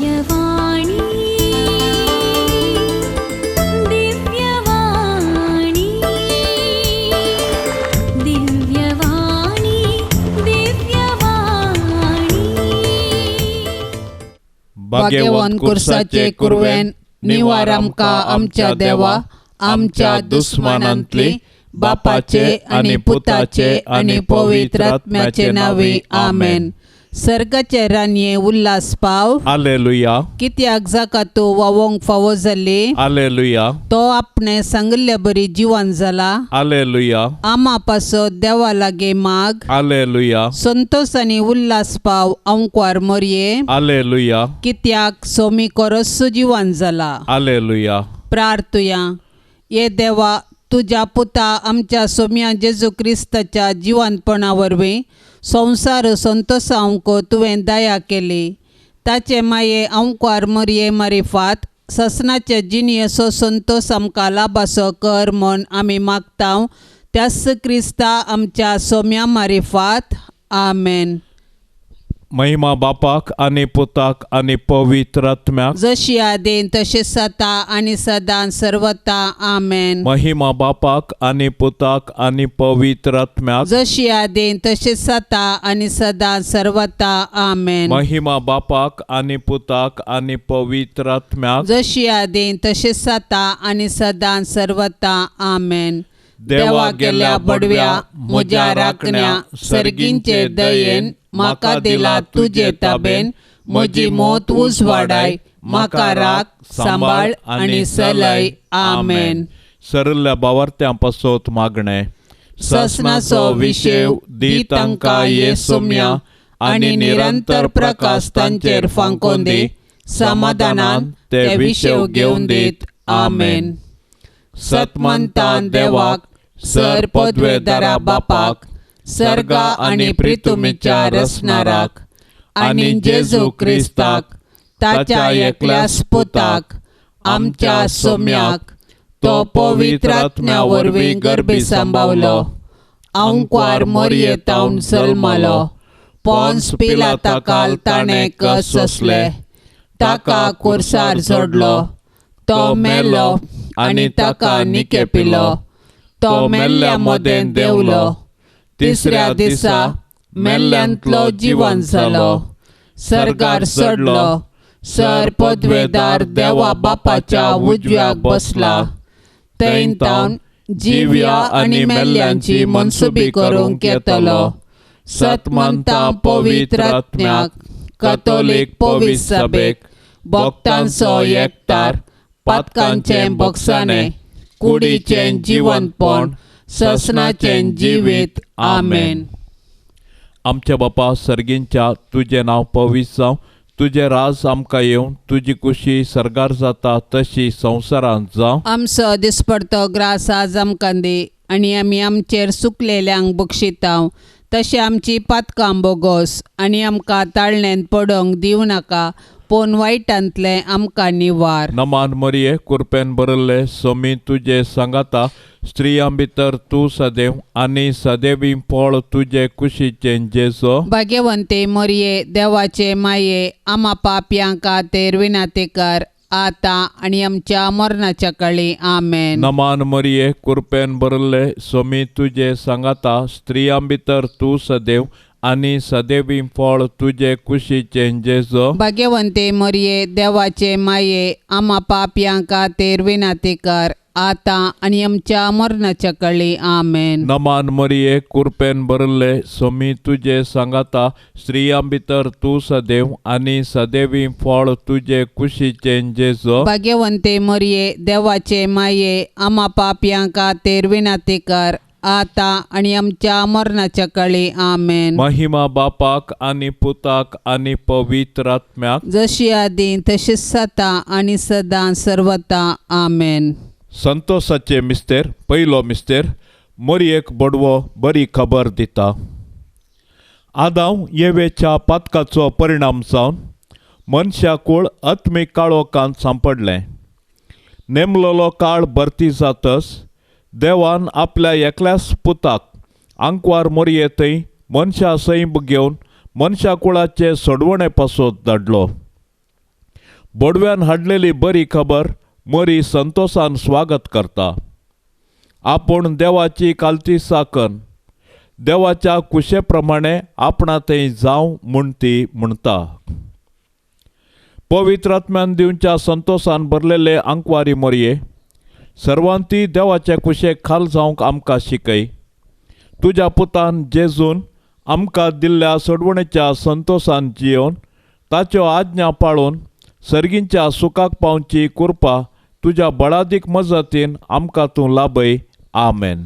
दिव्यवाणी दिव्यवाणी दिव्यवाणी दिव्यवाणी भाग्यवान कुर्साचे कुरवेन निवार आमकां आमच्या देवा आमच्या दुस्मानांतली बापाचे आणि पुताचे आणि पवित्र आत्म्याचे नावे आमेन. सर्गाचे रानये उल्हास पाव. हालेलुया कित्याक जाका तो वावोंक फावो जाली. हालेलुया तो आपणे सांगले बरी जिवन जाला. हालेलुया आमा पासो देवा लागे माग. हालेलुया संतोष आणि उल्हास पाव अंकवार मोरये. हालेलुया कित्याक सोमी कोरस जिवन जाला. हालेलुया. प्रार्थुया. ये देवा तुझ्या पुता आमच्या सोम्या जेजू क्रिस्ताच्या जिवंतपणा वरवीं संसार संतोष आमको तुवें दया केली. ताचे माये अंकवार मरये मारिफात ससनाचे जिनियसो संतोष आमकां लाभासो कर म्हूण आमी मागतांव. त्यास क्रिस्ता आमच्या सोम्या मारिफात आमेन. महिमा बापाक आणि पुताक आणि पवित्र आत्म्याक जशी आदेन तशेंच जाता आनी सदां सर्वता आमेन. महिमा बापाक आणि पुताक आणि पवित्र आत्म्याक जशी आदेन तशेंच जाता आनी सदां सर्वता आमेन. महिमा बापाक आणि पुताक आणि पवित्र आत्म्याक जशी आदेन तशेंच जाता आनी सदां सर्वता आमेन. देवा गेल्या बडव्या म्हज्या राखण्या सर्गींचे दयेन म्हाका दिला तुजे ताबेन. म्हजी मोत उजवाडाय म्हाका राख सांबाळ आणि सलय आमेन. सरल्या भावार्थ्यां पासत मागणे. ससनाचो विशेव दी तांकां ये सोम्या आणि निरंतर प्रकाश तांचेर फांकोन दी. समाधानान ते विशेव घेवन दीत आमेन. सतमंतान देवाक सर पदवेदारा बापाक सर्गा आणि पृथ्वीच्या रचणाराक आणि जेजू क्रिस्ताक ताच्या एकल्याच पुताक आमच्या सोम्याक तो पवित्र आत्म्या वरवीं गर्भी सांबावलो. अंकवार मोरयेतावन जल्मलो. पोन्स पिलाता काल ताणें कस सोंसले. ताका कुर्सार जोडलो. तो मेलो आणि ताका निकेपिलो. तो मेल्ल्या मदें देवलो. तिसऱ्या दिसा मेल्ल्यांतलो जिवन जालो. सर्गार चडलो. सर पदवेदार देवा बापाच्या उजव्याक बसला. थंय तावन जिव्या आनी मेल्ल्यांची मनसुबी करूंक येतलो. सतमंतां पवित्र आत्म्याक कॅथोलीक पवित्र सभेक भक्तांचो एकठार पातकांचें बगसाणें कुडीचें जिवंतपण ससनाचें जिवीत आमेन. आमच्या बापा सर्गींच्या तुजें नांव पवित्र जावं. तुजें राज आमकां येवं. तुजी कुशी सर्गार जाता तशी संवसारांत जावं. आमचो दिसपडतो ग्रास आज आमकां दी आनी आमी आमचेर चुकलेल्यांक बक्षितांव. तशें आमची पातकां बोगोस आनी आमकां ताळणेंत पडोवंक दिवं नाका पूण वायटांतले आमकां निवार. नमान मरिये कुरपेन बरल्ले सोमी तुजे सांगाता स्त्रियां भितर तूं सदैव आनी सदैवी फळ तुजे कुशीचें जेजो. भाग्यवंते मरये देवाचे माये आमा पापयां खातीर विनाती कर आतां आनी आमच्या मरणाच्या काळी आमेन. नमान मरिये कुरपेन बरल्ले सोमी तुजे सांगाता स्त्रियां भितर तूं सदैव आनी सदैवी फळ तुजे कुशीचें जेजो. भाग्यवंते मरये देवाचे माये आमा पापयां खातीर विनाती कर आतां आनी आमच्या मरणाच्या काळी आमेन. नमान मरिये कुरपेन बरल्ले सोमी तुजे सांगाता स्त्रियां भितर तूं सदैव आनी सदैवी फळ तुजे कुशीचें जेजो. भाग्यवंते मरये देवाचे माये आमा पापयां खातीर विनाती कर आतां आनी आमच्या मरणाच्या काळी आमेन. महिमा बापाक आणि पुताक आणि पवित्र आत्म्याक जशी आदीं तशीच जाता आनी सदां सर्वता आमेन. संतोषाचे मिस्तेर. पयलो मिस्तेर मरयेक बडवो बरी खबर दिता. आदांव येवेच्या पातकाचो परिणाम जावन मनशाकूळ आत्मीक काळोखांत सांपडलें. नेमलेलो काळ भरती जातच देवान आपल्या एकल्याच पुताक अंकवार मरये थंय मनशा सैम घेवन मनशा कुळाचे सोडवणे पासत धाडलो. बोडव्यान हाडलेली बरी खबर मरी संतोषान स्वागत करता. आपूण देवाची कालची साकन देवाच्या कुशेप्रमाणे आपणा थंय जावं म्हूण ती म्हणटा. पवित्र आत्म्यान दिवच्या संतोषान भरलेले आंकवारी मोरये, सर्वांती देवाचे कुशेक खाल जावंक आमकां शिकय. तुज्या पुतान जेजून आमकां दिल्ल्या सोडवणेच्या संतोषान जियोवन ताच्यो आज्ञा पाळून सर्गींच्या सुखाक पावची कृपा तुज्या बळादीक मजतीन आमकां तूं लाभय. आमेन.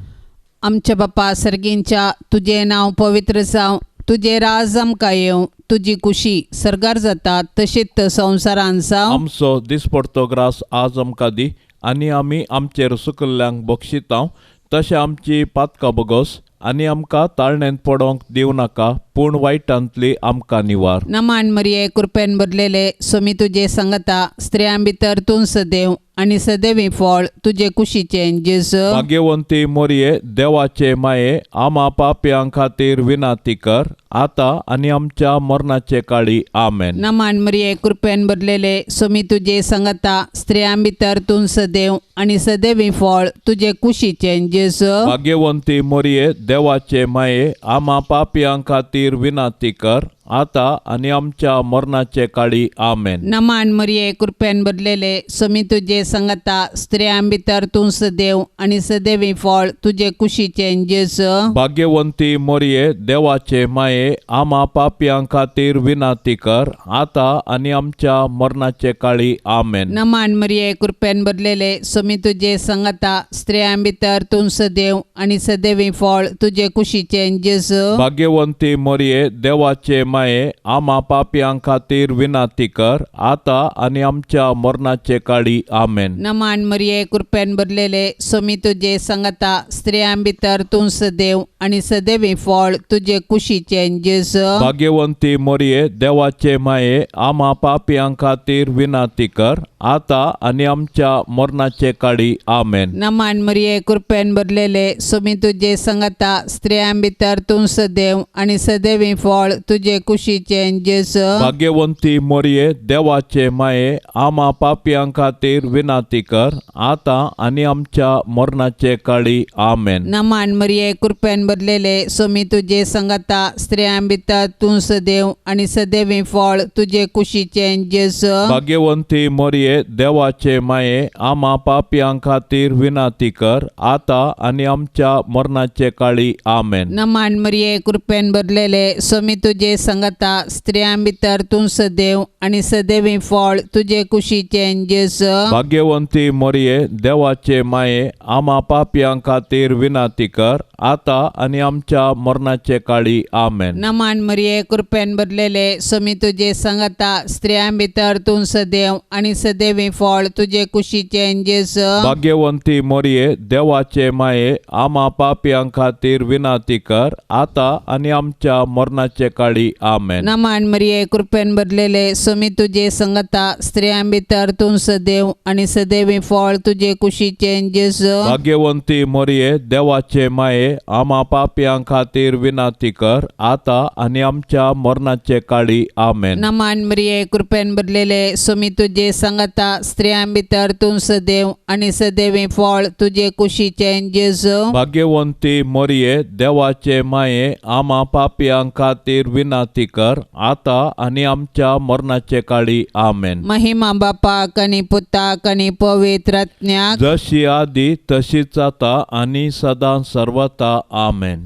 आमच्या बापा सर्गींच्या तुझे नांव पवित्र जावं, तुझे राज आमकां येवं, तुजी कुशी सरगार जाता तशीच संवसारान जावं. आमचो दिसपडतो ग्रास आज आमकां दी आनी आमी आमचेर सुकल्ल्यांक बक्षितांव. तशें आमची पातकां बगोस आनी आमकां ताळणेंत पडोंक दिवं नाका, पूण वायटांतली आमकां निवार. नमान मरिये कृपेन भरलेले सोमी तुजे सांगता, स्त्रियां भितर तूं सदैव आनी सदैवी फळ तुजे कुशीचें जेजू. भाग्यवंती मोरये, देवाचे माये, आमा पाप्यां खातीर विनाती कर, आतां आनी आमच्या मरणाचे काळी. आमेन. नमान मरिये कृपेन भरलेले सोमी तुजे सांगता, स्त्रियां भितर तूं सदैव आनी सदैवी फळ तुजे कुशीचें जेजू. भाग्यवंती मोरये, देवाचे माये, आमा पाप्यां खातीर विनाती कर, आतां आनी आमच्या मरणाचे काळी. आमेन. नमान मरिये कृपेन भरलेले सोमी तुजे सांगता, स्त्रियां भितर तूं सदैव आनी सदैवी फळ तुजे कुशीचें जेजू. भाग्यवंती मोरये, देवाचे माये, आमा पाप्यां खातीर विनाती कर, आतां आनी आमच्या मरणाचे काळी. आमेन. नमान मरिये कृपेन भरलेले सोमी तुजे सांगता, स्त्रियां भितर तूं सदैव आनी सदैवी फळ तुजे कुशीचें जेजू. भाग्यवंती मोरये, देवाचे माये, आमा पाप्यां खातीर विनाती कर, आतां आनी आमच्या मरणाचे काळी. आमेन. नमान मरिये कृपेन भरलेले सोमी तुजे सांगता, स्त्रियां भितर तूं सदैव आनी सदैवी फळ तुजे कुशीचें जेजू. भाग्यवंती मोरये, देवाचे माये, आमा पाप्यां खातीर विनाती कर, आतां आनी आमच्या मरणाचे काळी. आमेन. नमान मरिये कृपेन भरलेले सोमी तुजे सांगता, स्त्रियां भितर तूं सदैव आनी सदैवी फळ तुजे कुशीचें जेजू. भाग्यवंती मोरये, देवाचे माये, आमा पाप्यां खातीर विनाती कर, आतां आनी आमच्या मरणाचे काळी. आमेन. नमान मरिये कृपेन भरलेले सोमी तुजे सांगता, स्त्रियां भितर तूं सदैव आनी सदैवी फळ तुजे कुशीचें जेजू. भाग्यवंती मोरये, देवाचे माये, आमा पाप्यां खातीर विनाती कर, आतां आनी आमच्या मरणाचे काळी. आमेन. नमान मरिये कृपेन भरलेले सोमी तुजे सांगता, स्त्रियां भितर तूं सदैव आनी सदैवी फळ तुजे कुशीचें जेजू. भाग्यवंती मोरये, देवाचे माये, आमा पाप्यां खातीर विनाती कर, आतां आनी आमच्या मरणाचे काळी. आमेन. नमान मरिये कृपेन भरलेले सोमी तुजे सांगता, स्त्रियां भितर तूं सदैव आनी सदैवी फळ तुजे कुशीचें जेजू. भाग्यवंती मोरये, देवाचे माये, आमा पाप्यां खातीर विनाती कर, आतां आनी आमच्या मरणाचे काळी. आमेन. नमान मरिये कृपेन भरलेले सोमी तुजे सांगता, स्त्रियां भितर तूं सदैव आनी सदैवी फळ तुजे कुशीचें जेजू. भाग्यवंती मोरये, देवाचे माये, आमा पाप्यां खातीर विनाती कर, आतां आनी आमच्या मरणाचे काळी. आमेन. नमान मरिये कृपेन भरलेले सोमी तुजे सांगता, स्त्रियां भितर तूं सदैव आनी सदैवी फळ तुजे कुशीचें जेजू. भाग्यवंती मोरये, देवाचे माये, आमा पाप्यां खातीर विनाती कर, आतां आनी आमच्या मरणाचे काळी. आमेन. महिमा बापाक आनी पुताक आनी पवित्र आत्म्याक, जशी आदी तशीच आता आनी सदां सर्वता. आमेन.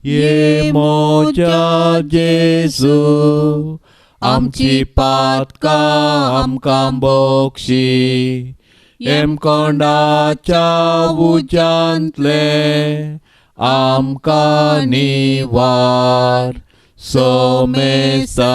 ये मोच्या जेजू, आमची पातकां आमकां बक्षी, हेमकोंडाच्या उज्यांतले आमकां निवार. सोमेसात्म्या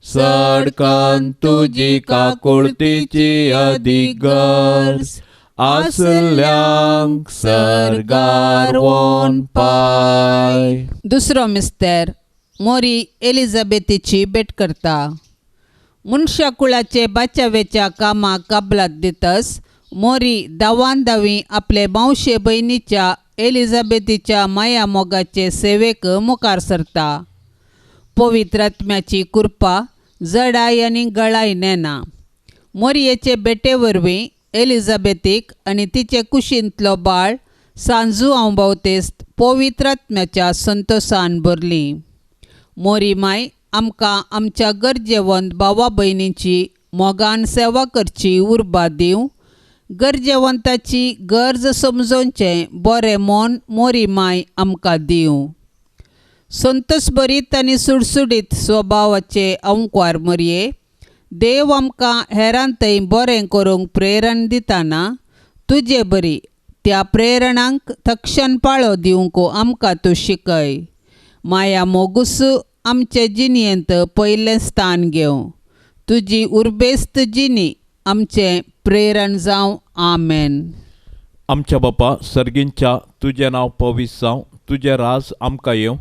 सडकन तुजी काकुळतीची अधिगर्ज, आसल्यांक सरगार वोन पाय. दुसरो मिस्तेर मोरी एलिझाबेथीची भेट करता. मनशा कुळाचे बाच्यावेच्या कामाक काबलात दितस मोरी दावान दावी आपले मावशे बहिणीच्या एलिझाबेथीच्या माया मोगाचे सेवेक मुखार सरता. पवित्र आत्म्याची कृपा जडाय आनी गळाय नेना. मोरयेचे बेटे वरवीं एलिझाबेथीक आनी तिचे कुशींतलो बाळ सांजू हांव भोवतेस्त पवित्र आत्म्याच्या संतोशान भरली. मोरी माय आमकां आमच्या गरजेवंत भावा भयणींची मोगान सेवा करची उर्बा दिवं. गरजेवंताची गरज समजोवचें बरें मन मोरी माय आमकां दिवं. संतोशभरीत आनी सुडसुडीत स्वभावाचे अंकवार मोरये, देव आमकां हेरांतय बरें करूंक प्रेरण दिताना तुजे बरी त्या प्रेरणांक तक्षण पाळो दिवंक आमकां तूं शिकय. माया मोगूस आमचे जिणयेंत पयलें स्थान घेवं. तुजी उर्बेस्त जिणी आमचें प्रेरण जावं. आमेन. आमच्या बापा सर्गींच्या तुजें नांव पवित्र जावं. तुजें राज आमकां येवं.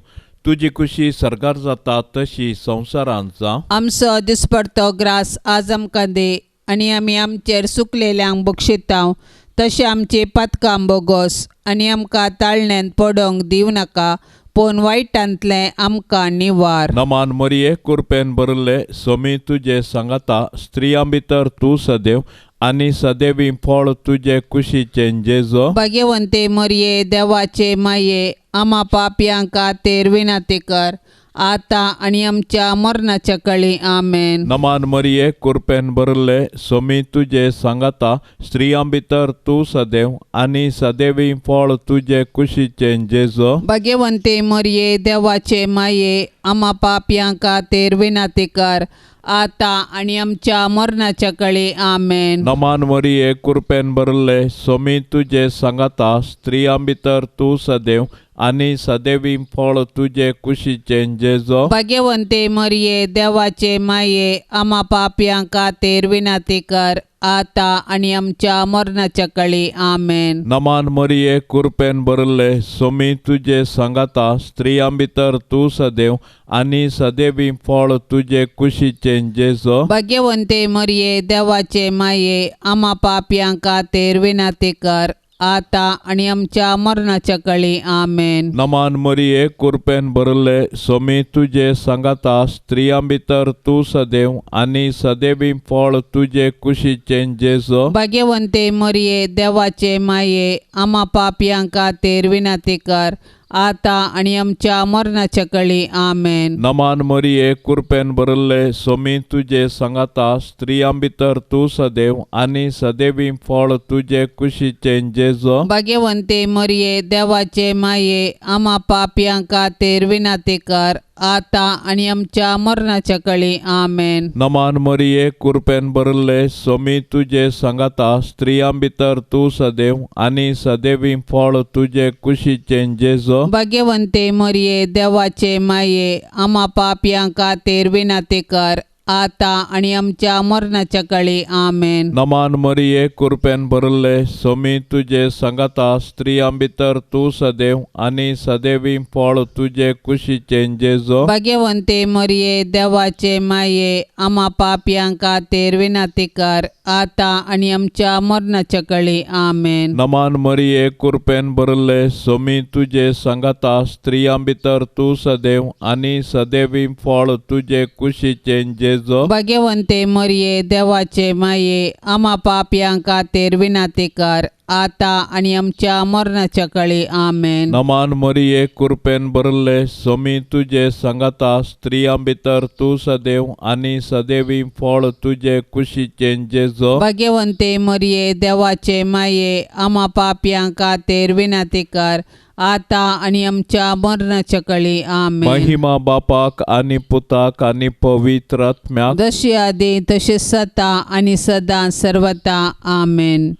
तुजी खुशी सरकार जाता तशी संवसारांत जावं. आमचो दिसपडतो ग्रास आज आमकां दे आनी आमी आमचेर चुकलेल्यांक बक्षितांव तशें आमची पातकां बोगोस आनी आमकां ताळण्यांत पडोवंक दिवं नाका, पूण वायटांतलें आमकां निवार. नमान मरिये कृपेन भरले सोमी तुजे सांगाता स्त्रियां भितर तूं सदैव आनी सदैवी फळ तुजे कुशीचें जेजो. भाग्यवंते मरिये देवाचे माये आमा पापयांक खातीर विनंती कर आता आनी आमच्या मरणाच्या काळी. आमेन. नमान मरिये कृपेन भरले सोमी तुजे सांगाता स्त्रियां भितर तूं सदैव आनी सदैवी फळ तुजे कुशीचें जेजो. भाग्यवंते मरिये देवाचे माये आमा पापयांक खातीर विनंती कर आता आनी आमच्या मरणाच्या काळी. आमेन. नमान मरिये कृपेन भरले सोमी तुजे सांगाता स्त्रियां भितर तूं सदैव आनी सदैवी फळ तुजे कुशीचें जेजो. भाग्यवंते मरिये देवाचे माये आमा पापयांक खातीर विनंती कर आता आनी आमच्या मरणाच्या काळी. आमेन. नमान मरिये कृपेन भरले सोमी तुजे सांगाता स्त्रियां भितर तूं सदैव आनी सदैवी फळ तुजे कुशीचें जेजो. भाग्यवंते मरिये देवाचे माये आमा पापयांक खातीर विनंती कर आता आनी आमच्या मरणाच्या काळी. आमेन. नमान मरिये कृपेन भरले सोमी तुजे सांगाता स्त्रियां भितर तूं सदैव आनी सदैवी फळ तुजे कुशीचें जेजो. भाग्यवंते मरिये देवाचे माये आमा पापयांक खातीर विनंती कर आता आनी आमच्या मरणाच्या काळी. आमेन. नमान मरिये कृपेन भरले सोमी तुजे सांगाता स्त्रियां भितर तूं सदैव आनी सदैवी फळ तुजे कुशीचें जेजो. भाग्यवंते मरिये देवाचे माये आमा पापयांक खातीर विनंती कर आता आनी आमच्या मरणाच्या काळी. आमेन. नमान मरिये कृपेन भरले सोमी तुजे सांगाता स्त्रियां भितर तूं सदैव आनी सदैवी फळ तुजे कुशीचें जेजो. भाग्यवंते मरिये देवाचे माये आमा पापयांक खातीर विनंती कर आता आनी आमच्या मरणाच्या काळी. आमेन. नमान मरिये कृपेन भरले सोमी तुजे सांगाता स्त्रियां भितर तूं सदैव आनी सदैवी फळ तुजे कुशीचें जेजो. भाग्यवंते मरिये देवाचे माये आमा पापयांक खातीर विनंती कर आता आनी आमच्या मरणाच्या काळी. आमेन. नमान मरिये कृपेन भरले सोमी तुजे सांगाता स्त्रियां भितर तूं सदैव आनी सदैवी फळ तुजे कुशीचें जेजो. भाग्यवंते मरिये देवाचे माये आमा पापयांक खातीर विनंती कर आता आनी आमच्या मरणाच्या काळी. आमेन. नमान मरिये कृपेन भरले सोमी तुजे सांगाता स्त्रियां भितर तूं सदैव आनी सदैवी फळ तुजे कुशीचें जेजो. भाग्यवंते मरिये देवाचे माये आमा पापयांक खातीर विनंती कर आता आनी आमच्या मरणाच्या काळी. आमेन. महिमा बापाक आनी पुताक आनी पवित्र आत्म्याक जशी आदी तशी सता आनी सदां सर्वता. आमेन.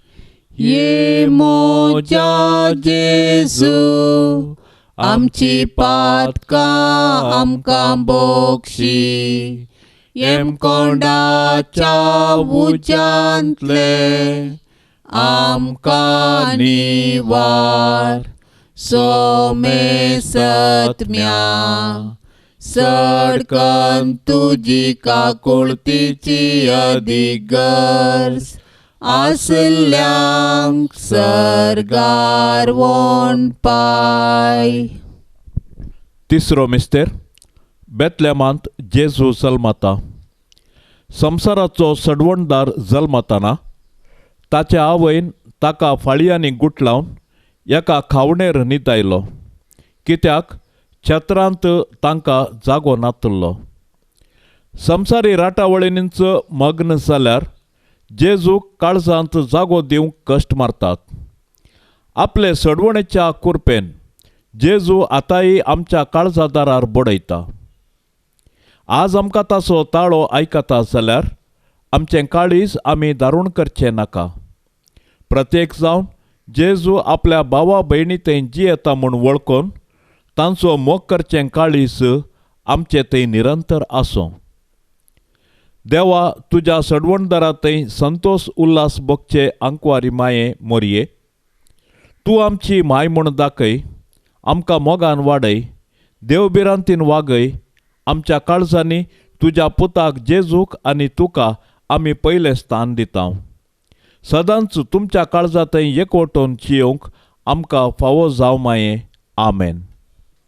ये मोजा जेजू आमची पातकां आमकां बोगशी, येम कोंडाच्या उज्यांतले आमकां निवार. सोमे सत्म्या सडकन तुजी काकुळतीची अधिगर्स आसल्यांक सरगार वोण पाय. तिसरो मिस्तेर बेतलेमांत जेजू जल्मता. संवसाराचो सडवणदार जल्मताना ताच्या आवयन ताका फाळयांनी गुट लावन एका खावणेर न्हिदायलो, कित्याक छत्रांत तांकां जागो नातल्लो. संवसारी राटावळींच मग्न जाल्यार जेजूक काळजांत जागो दिवंक कश्ट मारतात. आपले सडवणेच्या कुरपेन जेजू आतांय आमच्या काळजादारार बडयता. आज आमकां ताचो ताळो आयकता जाल्यार आमचें काळीज आमी दारूण करचें नाका. प्रत्येक जावन जेजू आपल्या भावा भयणी थंय जी येता म्हूण वळखून तांचो मोग करचें काळीज आमचें थंय निरंतर आसूं. देवा, तुज्या सडवणदारा थंय संतोश उल्हास भोगचे आंकवारी माये मोरये. तूं आमची माय म्हूण दाखय, आमकां मोगान वाडय, देवबिरांतीन वागय. आमच्या काळजांनी तुज्या पुताक जेजूक आनी तुका आमी पयलें स्थान दिता. सदांच तुमच्या काळजा थंय एकवटून जियोंक आमकां फावो जावं माये. आमेन.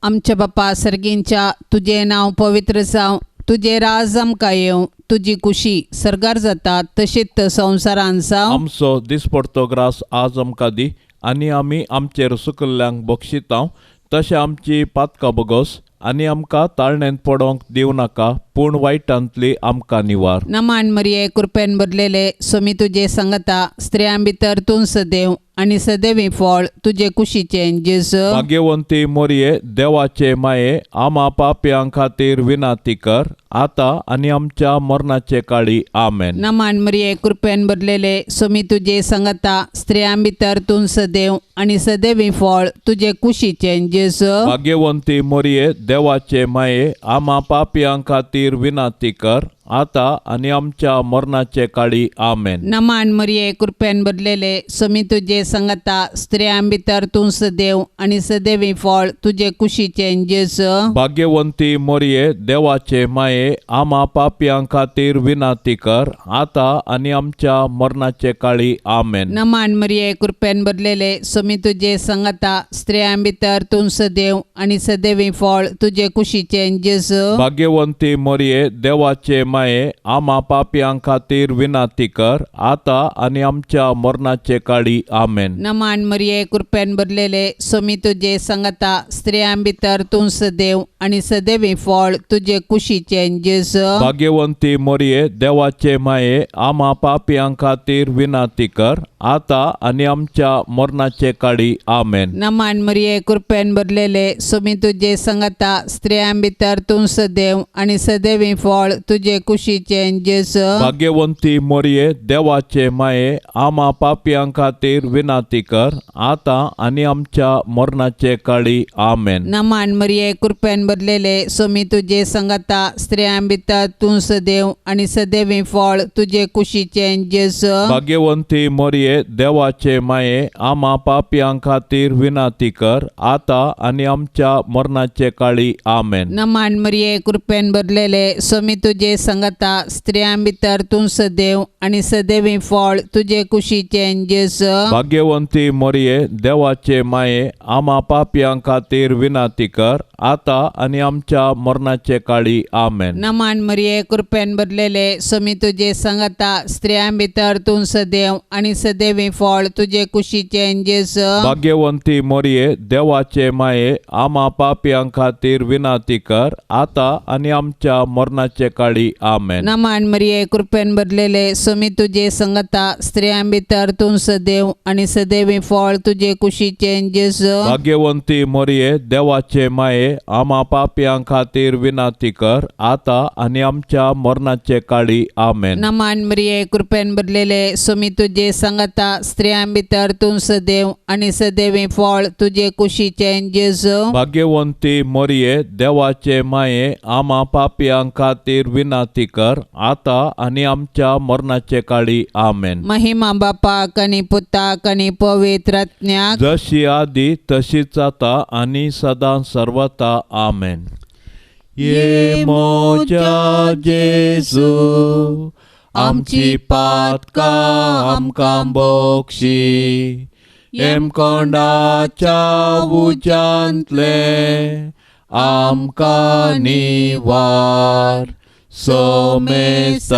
आमच्या बापा सर्गींच्या, तुजें नांव पवित्र जावं, तुजें राज आमकां येवं, तुजी कुशी सरगार जाता तशीच संवसारान जावं. आमचो दिसपडतो ग्रास आज आमकां दी, आनी आमी आमचेर सुकल्ल्यांक बक्षिता तशें आमची पातकां बगोस, आनी आमकां ताळणेंत पडोवंक दिवं नाका, पूण वायटांतली आमकां निवार. नमान मरिये, कृपेन भरलेले, सोमी तुजे सांगता, स्त्रियां भितर तूं सदैव आनी सदैवी फळ तुजे कुशीचें जेजू. भाग्यवंती मोरये, देवाचे माये, आमा पाप्यां खातीर विनाती कर, आतां आनी आमच्या मरणाचे काळी. आमेन. नमान मरिये, कृपेन भरलेले, सोमी तुजे सांगता, स्त्रियां भितर तूं सदैव आनी सदैवी फळ तुजे कुशीचें जेजू. भाग्यवंती मोरये, देवाचे माये, आमा पाप्यां खातीर विनाती कर, आतां आनी आमच्या मरणाचे काळी. आमेन. नमान मरिये, कृपेन भरलेले, सोमी तुजे सांगता, स्त्रियां भितर तूं सदैव आनी सदैवी फळ तुजे कुशीचें जेजू. भाग्यवंती मोरये, देवाचे माये, आमा पाप्यां खातीर विनाती कर, आतां आनी आमच्या मरणाचे काळी. आमेन. नमान मरिये, कृपेन भरलेले, सोमी तुजे सांगता, स्त्रियां भितर तूं सदैव आनी सदैवी फळ तुजे कुशीचें जेजू. भाग्यवंती मोरये, देवाचे माये, आमा पाप्यां खातीर विनाती कर, आतां आनी आमच्या मरणाचे काळी. आमेन. नमान मरिये, कृपेन भरलेले, सोमी तुजे सांगता, स्त्रियां भितर तूं सदैव आनी सदैवी फळ तुजे कुशीचें जेजू. भाग्यवंती मोरये, देवाचे माये, आमा पाप्यां खातीर विनाती कर, आतां आनी आमच्या मरणाचे काळी. आमेन. नमान मरिये, कृपेन भरलेले, सोमी तुजे सांगता, स्त्रियां भितर तूं सदैव आनी सदैवी फळ तुजे कुशीचें जेजू. भाग्यवंती मोरये, देवाचे माये, आमा पाप्यां खातीर विनाती कर, आतां आनी आमच्या मरणाचे काळी. आमेन. नमान मरिये, कृपेन भरलेले, सोमी तुजे सांगता, स्त्रियां भितर तूं सदैव आनी सदैवी फळ तुजे कुशीचें जेजू. भाग्यवंती मोरये, देवाचे माये, आमा पाप्यां खातीर विनाती कर, आतां आनी आमच्या मरणाचे काळी. आमेन. नमान मरिये, कृपेन भरलेले, सोमी तुजे सांगता, स्त्रियां भितर तूं सदैव आनी सदैवी फळ तुजे कुशीचें जेजू. भाग्यवंती मोरये, देवाचे माये, आमा पाप्यां खातीर विनाती कर, आतां आनी आमच्या मरणाचे काळी. आमेन. नमान मरिये, कृपेन भरलेले, सोमी तुजे सांगता, स्त्रियां भितर तूं सदैव आनी सदैवी फळ तुजे कुशीचें जेजू. भाग्यवंती मोरये, देवाचे माये, आमा पाप्यां खातीर विनाती कर, आतां आनी आमच्या मरणाचे काळी. आमेन. नमान मरिये, कृपेन भरलेले, सोमी तुजे सांगता, स्त्रियां भितर तूं सदैव आनी सदैवी फळ तुजे कुशीचें जेजू. भाग्यवंती मोरये, देवाचे माये, आमा पाप्यां खातीर विनाती कर, आतां आनी आमच्या मरणाचे काळी. आमेन. नमान मरिये, कृपेन भरलेले, सोमी तुजे सांगता, स्त्रियां भितर तूं सदैव आनी सदैवी फळ तुजे कुशीचें जेजू. भाग्यवंती मोरये, देवाचे माये, आमा पाप्यां खातीर विनाती कर, आतां आनी आमच्या मरणाचे काळी. आमेन. महिमा बापाक आनी पुताक आनी पवित्र आत्म्याक, जशी आदी तशीच आता आनी सदां सर्वता. आमेन. ये मोच्या जेजू, आमची पातकां आमकां बक्षी, हेमकोंडाच्या उज्यांतले आमकां निवार, सोमेसात्म्या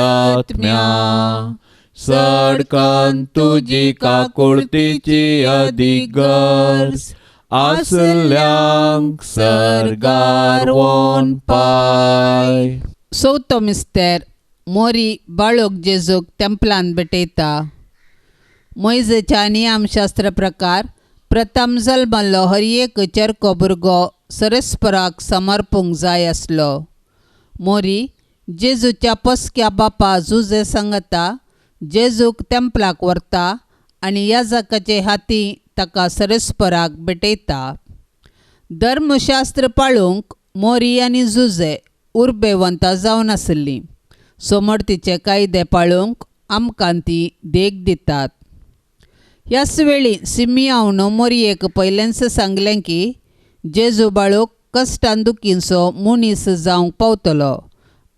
सडकान तुजी काकुळतीची अधिगर्स आसल्यांक सर्गार वोन पाय. चवथो मिस्तेर मोरी बाळोक जेजूक तेंपलान भेटयता. मोइजेच्या नियमशास्त्र प्रकार प्रथम जल्मल्लो हर एक चरको भुरगो सरस्पराक समर्पूंक जाय आसलो. मोरी जेजूच्या पस्क्या बापा जुजे सांगता जेजूक तेंपलाक व्हरता आनी याजकाचे हाती ताका सरस्पराक भेटयता. धर्मशास्त्र पाळूंक मोरी आनी जुजे उर्बेवंतां जावन आसलीं. सोमर्थीचे कायदे पाळूंक आमकां ती देख दितात. ह्याच वेळी सिमियोन मोरयेक पयलेंच सांगलें की जेजू बाळूक कश्टान दुखींचो मनीस जावंक पावतलो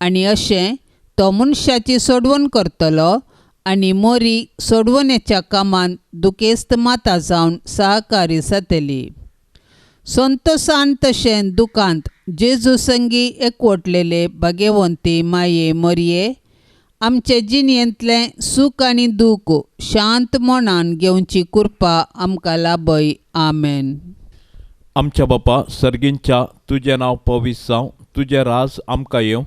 आनी अशें तो मनशाची सोडवण करतलो आनी मोरी सोडवणेच्या कामान दुखेस्त माता जावन सहकारी जातली. संतोशान तशें दुखांत जेजू संगी एकवटलेले भाग्यवंती माये मोरये, आमचे जिणेंतलें सूख आनी दूख शांत मनान घेवची कृपा आमकां लाभय. आमेन. आमच्या बापा सर्गींच्या तुजें नांव पवित्र जावं, तुजें राज आमकां येवं,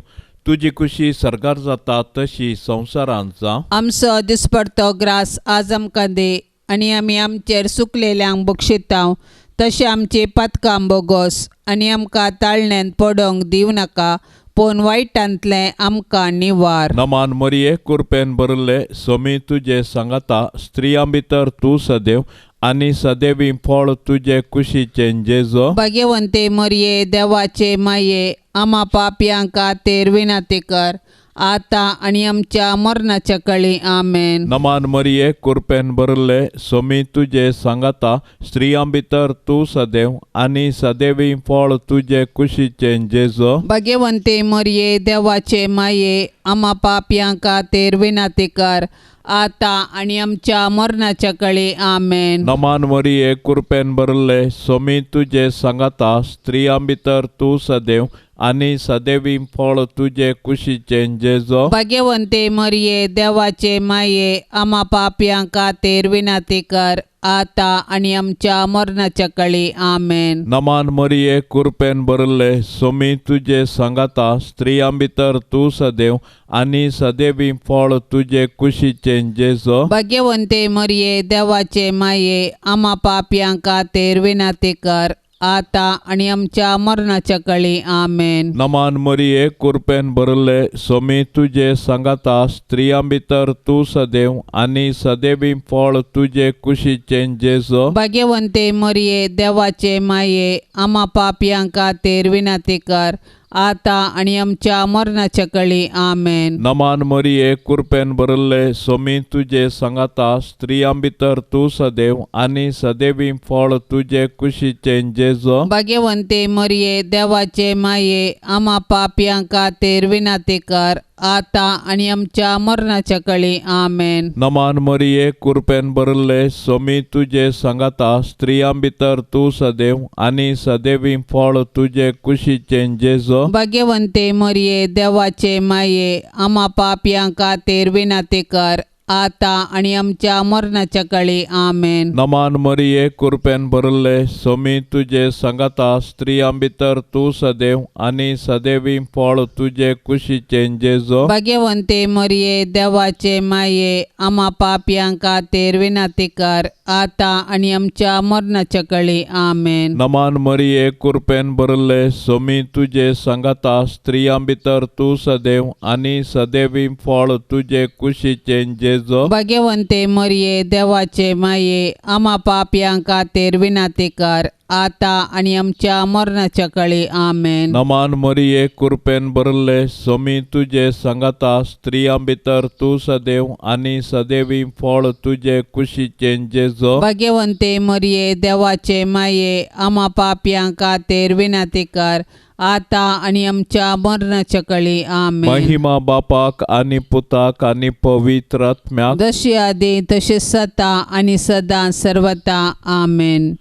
तुजी खुशी सरकार जाता तशी संवसारांत जावं. आमचो दिसपडतो ग्रास आज आमकां दे आनी आमी आमचेर चुकलेल्यांक बक्षितांव तशें आमची पातकां बोगोस आनी आमकां ताळण्यांत पडोवंक दिवं नाका, पूण वायटांतलें आमकां निवार. नमान मोरये कृपेन भरिल्ले सोमी तुजे सांगाता स्त्रियां भितर तूं सदैव आनी सदैवी फळ तुजे कुशीचें जेजो. भाग्यवंते मोरये देवाचे माये, आमा पापयांक खातीर विनंती कर, आतां आनी आमच्या मरणाच्या कळी. आमेन. नमान मोरये कृपेन भरिल्ले सोमी तुजे सांगाता स्त्रियां भितर तूं सदैव आनी सदैवी फळ तुजे कुशीचें जेजो. भाग्यवंते मोरये देवाचे माये, आमा पापयांक खातीर विनंती कर, आतां आनी आमच्या मरणाच्या कळी. आमेन. नमान मोरये कृपेन भरिल्ले सोमी तुजे सांगाता स्त्रियां भितर तूं सदैव आनी सदैवी फळ तुजे कुशीचें जेजो. भाग्यवंते मोरये देवाचे माये, आमा पापयांक खातीर विनंती कर, आतां आनी आमच्या मरणाच्या कळी. आमेन. नमान मोरये कृपेन भरिल्ले सोमी तुजे सांगाता स्त्रियां भितर तूं सदैव आनी सदैवी फळ तुजे कुशीचें जेजो. भाग्यवंते मोरये देवाचे माये, आमा पापयांक खातीर विनंती कर, आतां आनी आमच्या मरणाच्या कळी. आमेन. नमान मोरये कृपेन भरिल्ले सोमी तुजे सांगाता स्त्रियां भितर तूं सदैव आनी सदैवी फळ तुजे कुशीचें जेजो. भाग्यवंते मोरये देवाचे माये, आमा पापयांक खातीर विनंती कर, आतां आनी आमच्या मरणाच्या कळी. आमेन. नमान मोरये कृपेन भरिल्ले सोमी तुजे सांगाता स्त्रियां भितर तूं सदैव आनी सदैवी फळ तुजे कुशीचें जेजो. भाग्यवंते मोरये देवाचे माये, आमा पापयांक खातीर विनंती कर, आतां आनी आमच्या मरणाच्या कळी. आमेन. नमान मोरये कृपेन भरिल्ले सोमी तुजे सांगाता स्त्रियां भितर तूं सदैव आनी सदैवी फळ तुजे कुशीचें जेजो. भाग्यवंते मोरये देवाचे माये, आमा पापयांक खातीर विनंती कर, आतां आनी आमच्या मरणाच्या कळी. आमेन. नमान मोरये कृपेन भरिल्ले सोमी तुजे सांगाता स्त्रियां भितर तूं सदैव आनी सदैवी फळ तुजे कुशीचें जेजो. भाग्यवंते मोरये देवाचे माये, आमा पापयांक खातीर विनंती कर, आतां आनी आमच्या मरणाच्या कळी. आमेन. नमान मोरये कृपेन भरिल्ले सोमी तुजे सांगाता स्त्रियां भितर तूं सदैव आनी सदैवी फळ तुजे कुशीचें जेजो. भाग्यवंते मोरये देवाचे माये, आमा पापयांक खातीर विनंती कर, आतां आनी आमच्या मरणाच्या कळी. आमेन. नमान मोरये कृपेन भरिल्ले सोमी तुजे सांगाता स्त्रियां भितर तूं सदैव आनी सदैवी फळ तुजे कुशीचें जेजो. भाग्यवंते मोरये देवाचे माये, आमा पापयांक खातीर विनंती कर, आतां आनी आमच्या मरणाच्या कळी. आमेन. महिमा बापाक आनी पुताक आनी पवित्र आत्म्याक जशी आदी तशी सता आनी सदां सर्वता. आमेन.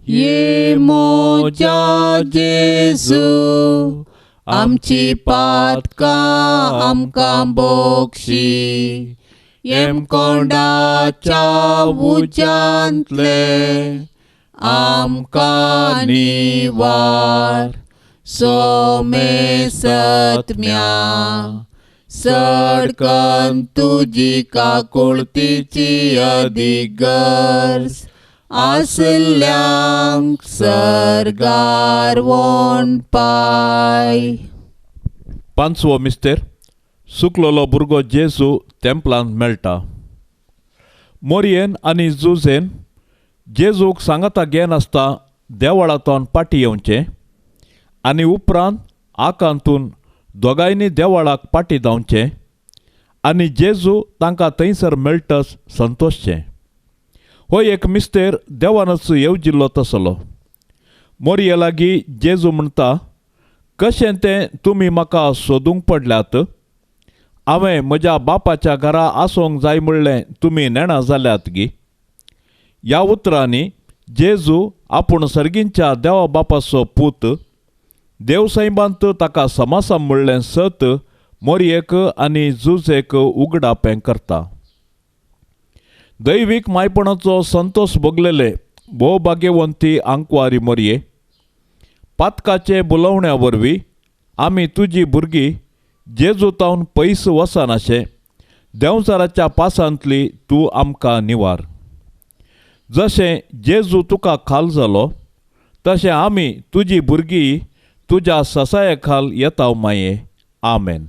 ये मोजा जेजू आमची पातकां आमकां बोगशी. कोंडाच्या उज्यांतले आमकां निवार. सोमे सत्म्या सडकन तुजी काकुळतीची अधिगर्ज. आसल्यांक सरगार वोण पाय. पांचवो मिस्तेर. सुकलोलो भुरगो जेजू तेंपलांत मेळटा. मोरयेन आनी जुजेन जेजूक सांगाता घेन आसता देवळांतून पाटी येवचें आनी उपरांत आकांतून दोगांयनी देवळाक पाटी धांवचें आनी जेजू तांकां थंयसर मेळटच संतोशचें. हो एक मिस्तेर देवानच येवजिल्लो तसलो. मोरये लागीं जेजू म्हणटा, कशें तें तुमी म्हाका सोदूंक पडल्यात? हांवें म्हज्या बापाच्या घरा आसोंक जाय म्हणलें तुमी नेणा जाल्यात गी. ह्या उतरांनी जेजू आपूण सर्गींच्या देवा बापाचो पूत देवसाहेबांत ताका समासा म्हणलें सत मोरयेक आनी जुजेक उगडापें करता. दैवीक मायपणाचो संतोश भोगलेले भोवभाग्यवंती आंकवारी मोरये, पातकाचे बुलावण्या वरवीं आमी तुजी भुरगीं जेजू तावन पयस वचनाशें देंवचाराच्या पासांतली तूं आमकां निवार. जशें जेजू तुका खाल जालो तशें आमी तुजी भुरगीं तुज्या ससाये खाल येताव माये. आमेन.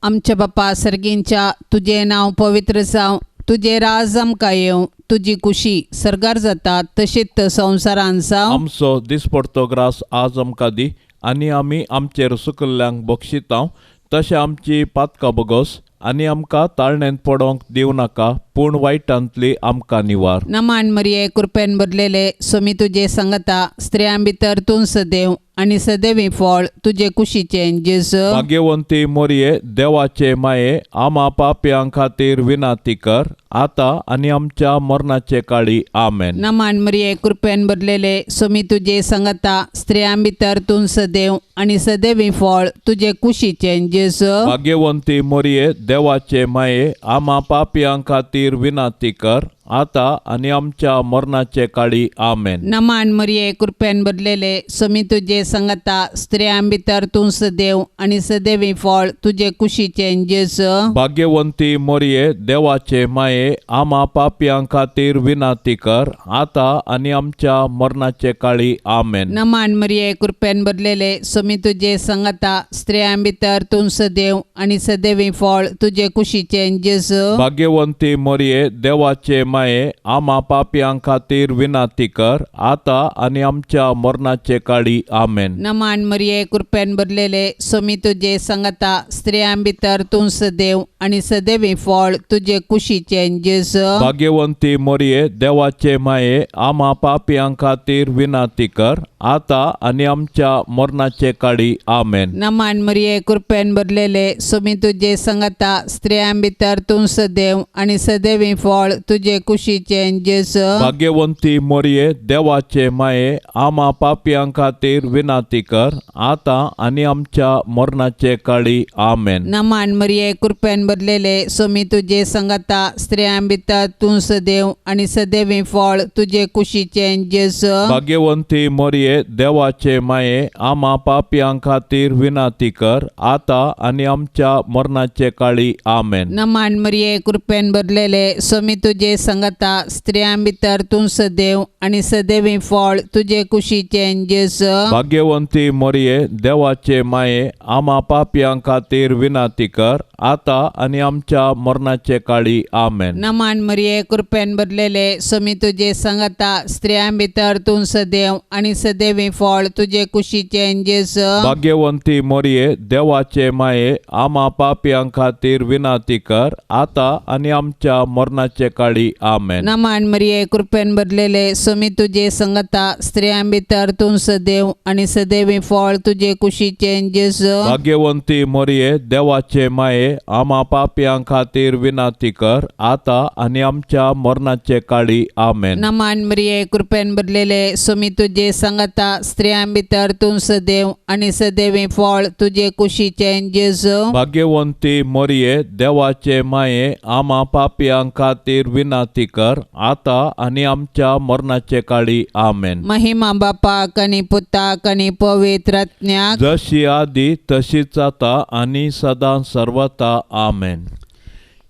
आमच्या बापा सर्गींच्या तुजें नांव पवित्र जावं. तुजें राज आमकां येवं. तुजी कुशी सरगार जाता तशीच संवसारांत जावं. आमचो दिसपडतो ग्रास आज आमकां दी आनी आमी आमचेर सुकल्ल्यांक बक्षितांव तशें आमची पातकां बगोस आनी आमकां ताळणेंत पडोंक दिवं नाका पूण वायटांतली आमकां निवार. नमान मरिये कृपेन भरलेले सोमी तुजे सांगता स्त्रियां भितर तूं सदैव आनी सदैवी फळ तुजे कुशीचें जेजू. भाग्यवंती मोरये देवाचे माये आमा पाप्यां खातीर विनाती कर आतां आनी आमच्या मरणाचे काळी. आमेन. नमान मरिये कृपेन भरलेले सोमी तुजे सांगता स्त्रियां भितर तूं सदैव आनी सदैवी फळ तुजे कुशीचें जेजू. भाग्यवंती मोरये देवाचे माये आमा पाप्यां खातीर विनाती कर आतां आनी आमच्या मरणाचे काळी. आमेन. नमान मरिये कृपेन भरलेले सोमी तुजे सांगता स्त्रियां भितर तूं सदैव आनी सदैवी फळ तुजे कुशीचें जेजू. भाग्यवंती मोरये देवाचे माये आमा पाप्यां खातीर विनाती कर आतां आनी आमच्या मरणाचे काळी. आमेन. नमान मरिये कृपेन भरलेले सोमी तुजे सांगता स्त्रियां भितर तूं सदैव आनी सदैवी फळ तुजे कुशीचें जेजू. भाग्यवंती मोरये देवाचे माये आमा पाप्यां खातीर विनाती कर आतां आनी आमच्या मरणाचे काळी. आमेन. नमान मरिये कृपेन भरलेले सोमी तुजे सांगता स्त्रियां भितर तूं सदैव आनी सदैवी फळ तुजे कुशीचें जेजू. भाग्यवंती मोरये देवाचे माये आमा पाप्यां खातीर विनाती कर आतां आनी आमच्या मरणाचे काळी. आमेन. नमान मरिये कृपेन भरलेले सोमी तुजे सांगता स्त्रियां भितर तूं सदैव आनी सदैवी फळ तुजे कुशीचें जेजू. भाग्यवंती मोरये देवाचे माये आमा पाप्यां खातीर विनाती कर आतां आनी आमच्या मरणाचे काळी. आमेन. नमान मरिये कृपेन भरलेले सोमी तुजे सांगता स्त्रियां भितर तूं सदैव आनी सदैवी फळ तुजे कुशीचें जेजू. भाग्यवंती मोरये देवाचे माये आमा पाप्यां खातीर विनाती कर आतां आनी आमच्या मरणाचे काळी. आमेन. नमान मरिये कृपेन भरलेले सोमी तुजे सांगता स्त्रियां भितर तूं सदैव आनी सदैवी फळ तुजे कुशीचें जेजू. भाग्यवंती मोरये देवाचे माये आमा पाप्यां खातीर विनाती कर आतां आनी आमच्या मरणाचे काळी. आमेन. नमान मरिये कृपेन भरलेले सोमी तुजे सांगता स्त्रियां भितर तूं सदैव आनी सदैवी फळ तुजे कुशीचें जेजू. भाग्यवंती मोरये देवाचे माये आमा पाप्यां खातीर विनाती कर आतां आनी आमच्या मरणाचे काळी. आमेन. नमान मरिये कृपेन भरलेले स्वामी तुझे संगता स्त्रियां भितर तूं सदैव आणि सदैवी फळ तुझे कुशीचे जेजू. भाग्यवंती मोरये देवाचे माये आम्हा पापियां खातीर विनाती कर आता आणि आमच्या मरणाचे काळी आमेन. नमान मरिये कृपेन भरलेले स्वामी तुझे संगता स्त्रियां भितर तूं सदैव आणि सदैवी फळ तुझे कुशीचे जेजू. भाग्यवंती मोरये देवाचे माये आम्हा पापियां खातीर विनाती कर आता आणि आमच्या मरणाचे काळी आमेन. महिमा बापाक आणि पुताक आणि पवित्र आत्म्याक जशी आदी तशीच आता आणि सदा सर्वता आमेन.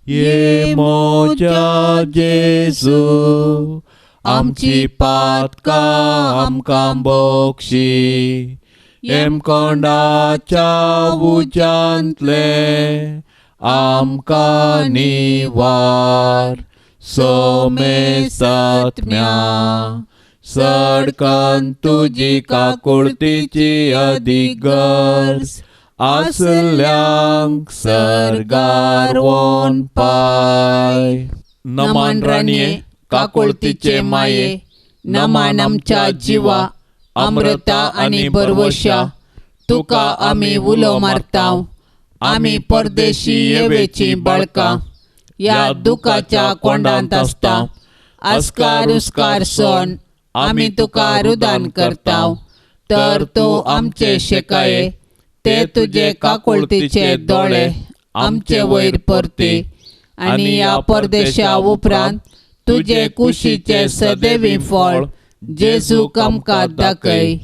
ये मोजा जेजू आमची पातका आमकां बोक्षी एम कोंडाच्या उजांतले आमकां निवार सोमे सात्म्या सडकन तुजी काकुळतीची अधिगर्ज आसल्यांक सरगार वोन पाय. नमान राणये काकुळतीचे माये नमान आमच्या जिवा अमृता आणि बरवशा तुका आमी उलो मारताव. आमी परदेशी येवेची बाळकां या दुखाच्या कोंडांत आसता. अस्कार उस्कार सोन आमी तुका रुदान करताव. तर तूं आमचे शेकाये ते तुझे काकुळतीचे दोळे आमचे वयर परते आणि या परदेशा उपरांत तुझे कुशीचे सदैवी फळ जेजूक आमकां दाखय.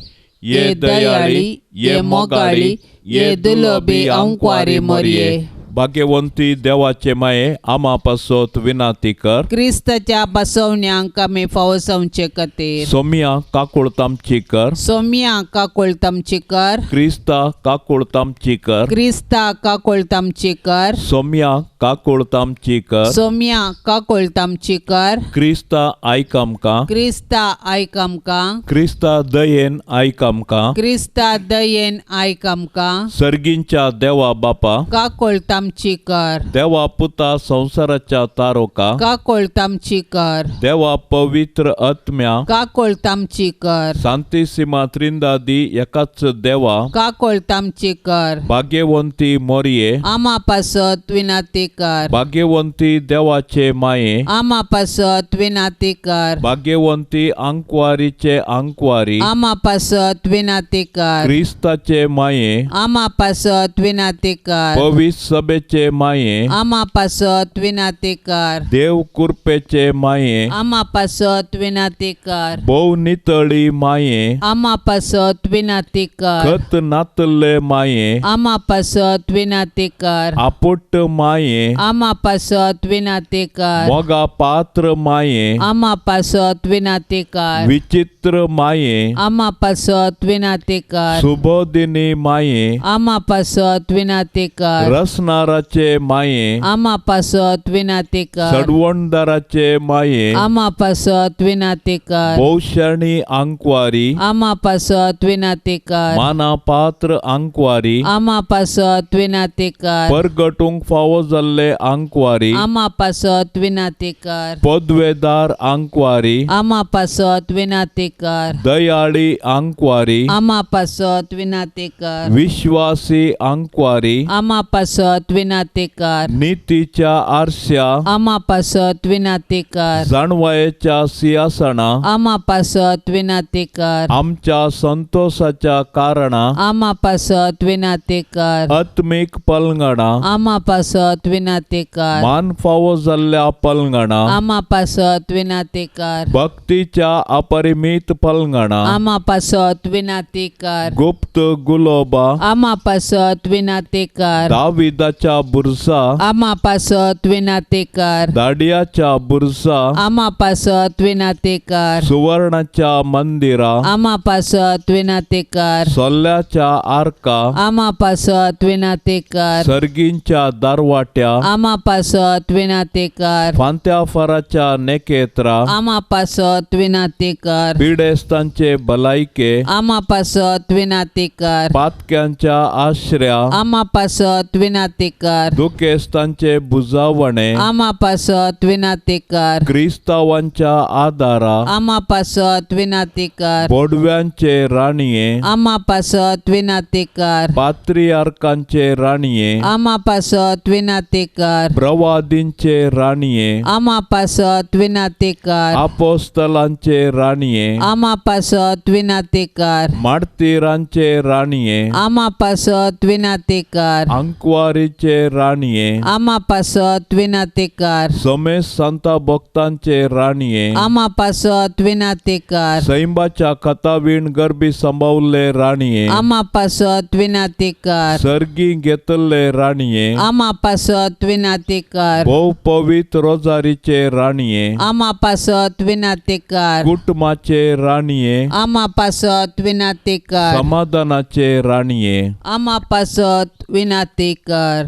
ये दयाळी ये मोगाळी ये दुलोबी अंकवारी मोरये. भाग्यवंती देवाचे माये आम्हा पासत विनाती कर. क्रिस्ताच्या बसवण्यांक आमी फावोसवचे खातीर सोम्या काकुळतामची कर. सोम्या काकुळतामची कर. क्रिस्ता काकुळतामची कर. क्रिस्ता काकुळतामची कर. सोम्या काकुळतामची कर. सोम्या काकुळतामची कर. क्रिस्ता आयक आमकां. क्रिस्ता आयक आमकां. क्रिस्ता दयेन आयक आमकां. क्रिस्ता दयेन आयक आमकां. सर्गींच्या देवा बापा काकुळतामची कर. देवा पुता संसाराच्या तारोका काकुळतामची कर. देवा पवित्र आत्म्या काकुळतामची कर. शांतीसीमा त्रिंदादी एकाच देवा काकुळतामची कर. भाग्यवंती मोरये आम्हा पासत विनाती कर. भाग्यवंती देवाचे माये आम्हा पासत विनाती कर. भाग्यवंती अंकवारीचे अंकवारी आम्हा पासत विनाती कर. क्रिस्ताचे माये आम्हा पासत विनाती कर. पवित्र सभेचे माये आम्हा पासत विनाती कर. देव कृपेचे माये आम्हा पासत विनाती कर. भोव नितळी माये आम्हा पासत विनाती कर. खत नातले माये आम्हा पासत विनाती कर. आपुट्ट माये आम्हा पासत विनाती कर. मोगा पात्र माये आम्हा पासत विनाती कर. विचित्र माये आम्हा पासत विनाती कर. सुबोधिनी माये आम्हा पासत विनाती कर. रसनाराचे माये आम्हा पासत विनाती कर. सडवणदाराचे माये आम्हा पासत विनाती कर. भौषणी अंकवारी आम्हा पासत विनाती कर. माना पात्र अंकवारी आम्हा पासत विनाती कर. परगटूंक फावो जाल्ले अंकवारी आम्हा पासत विनाती कर. पदवेदार अंकवारी आम्हा पासत विनाती कर. दयाळी अंकवारी आम्हा पासत विनाती कर. विश्वासी अंकवारी आम्हा पासत विनाती कर. नीतीच्या आरश्या आम्हा पासत विनाती कर. जाणवायेच्या सिंहासना आम्हा पासत विनाती कर. आमच्या संतोषाच्या कारणा आम्हा पासत विनाती कर. आत्मिक पलंगणा आम्हा पासत विनाती कर. मान फावो जाल्ल्या पलंगणा आम्हा पासत विनाती कर. भक्तीच्या अपरिमित पलंगणा आम्हा पासत विनाती कर. गुप्त गुलोबा आम्हा पासत विनाती कर. दाविदाच्या बुरसा आम्हा पासत विनाती कर. दाडियाच्या बुरसा आम्हा पासत विनाती कर. सुवर्णाच्या मंदिरा आम्हा पासत विनाती कर. सोल्ल्याच्या आर्का आम्हा पासत विनाती कर. सर्गींच्या दारवाट्या आल्या आमा पासत विनातेकार फांत्या फराच्या नेकेत्रा आमा पासत विनातेकार पिडेस्तांचे भलायके आमा पासत विनातेकार पातक्यांच्या आश्रया आमा पासत विनातेकार दुखेस्तांचे बुजावणे आमा पासत विनातेकार क्रिस्तावांच्या आदारा आमा पासत विनातेकार बोडव्यांचे राणीये आमा पासत विनातेकार पात्रियार्कांचे राणीये आमा पासत विनातेकार प्रवादींचे राणीये आमा पासत विनातेकार अपोस्तलांचे राणीये आमा पासत विनातेकार मार्तिरांचे राणीये आमा पासत विनातेकार अंकवारीचे राणीये आमा पासत विनातेकार समेस संता भक्तांचे राणीये आमा पासत विनातेकार सैंबाच्या कथावीण गर्भी संभावले राणीये आमा पासत विनातेकार सर्गी घेतले राणीये आमा पासत विनातेकार भोव पवित्र रोजारीचे राणीये आमा पासत विनातेकार कुटुंबाचे राणीये आमा पासत विनातेकार समाधानाचे राणीये आमा पासत विनातेकार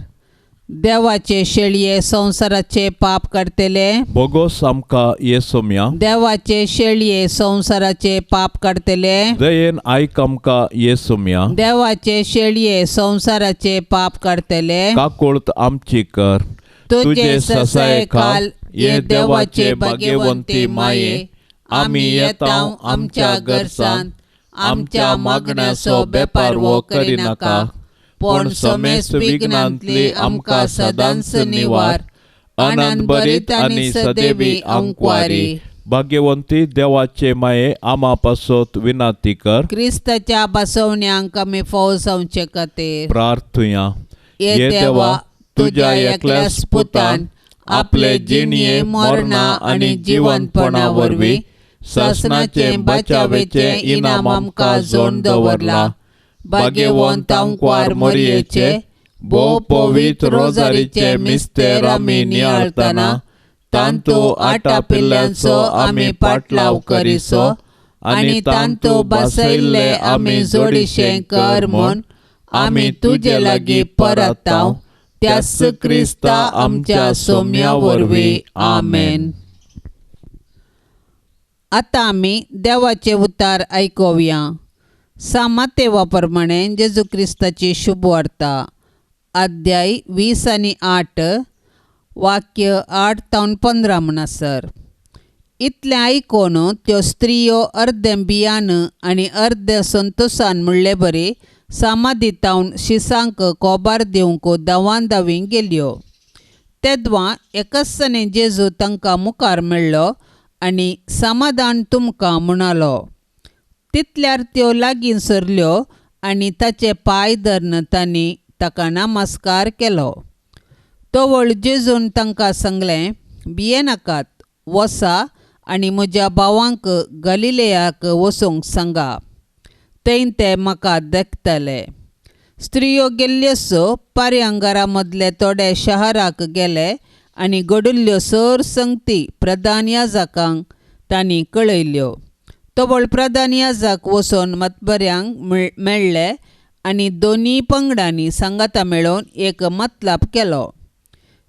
देवाचे शेळये संसाराचे पाप काडतले बोगोस आमका येसोम्या देवाचे शेळये संसाराचे पाप काडतले दयेन आयक आमका येसोम्या देवाचे शेळये संसाराचे पाप काडतले काकोळत आमची कर तुझे ससाय खाल ये देवाचे भाग्यवंती माये आम्ही येताव आमच्या घरसान आमच्या मागण्याचो बेपार वो करी नाका पण समेस विघ्नांतली आमकां सदांच निवार आनंद भरीत आनी सदैवी अंकवारी भाग्यवंती देवाचे माये आमा पासत विनाती कर क्रिस्ताच्या बसवण्यांक आमी फावो जावचे खातीर प्रार्थुया ये देवा तुझ्या एकल्याच पुतान आपले जिणये मरणा आनी जिवंतपणा वरवीं शासनाचे बचावेचे इनाम आमकां जोड दवरला भाग्यवंत अंकवार मोरयेचे भोव पवित्र रोजारीचे मिस्तेर आमी नियाळतना तांतू आटा पिल्ल्यांचो आमी पाटलाव करिसो आनी तांतू बसयल्ले आमी जोडिशे कर म्हूण आमी तुजे लागीं परताव त्याच क्रिस्ता आमच्या सोम्या वरवीं आमेन. आतां आमी देवाचे उतार आयकुया. सामातेवा प्रमाणे जेजू क्रिस्ताची शुभ वार्ता अध्याय 20 आनी 8 वाक्य 8 तावन 15 म्हणसर. इतलें आयकून त्यो स्त्रियो अर्दे भियान आनी अर्दे संतोशान म्हणले बरे सामादितावन शिसांक कोबार दिवंक दावान दावी गेल्यो. तेदवां एकसने जेजू तांकां मुखार मेळ्ळो आनी समाधान तुमकां म्हणालो. तितल्यार त्यो लागीं सरल्यो आनी ताचे पांय धरून तांणी ताका नमस्कार केलो. तोवळ जेजून तांकां सांगलें, भिये नाकात, वसा आनी म्हज्या भावांक गलिलेयाक वचूंक सांगा, थंय ते म्हाका देखतले. स्त्रियो गेल्ल्यो पारयांगारा मदले थोडे शहराक गेले आनी घडुल्ल्यो सर संगती प्रधान याजकांक तांणी कळयल्यो. तोवळ प्रधान याजक वचून मतबऱ्यांक मेळ्ळे आनी दोनी पंगडांनी सांगाता मेळोवन एक मतलाब केलो.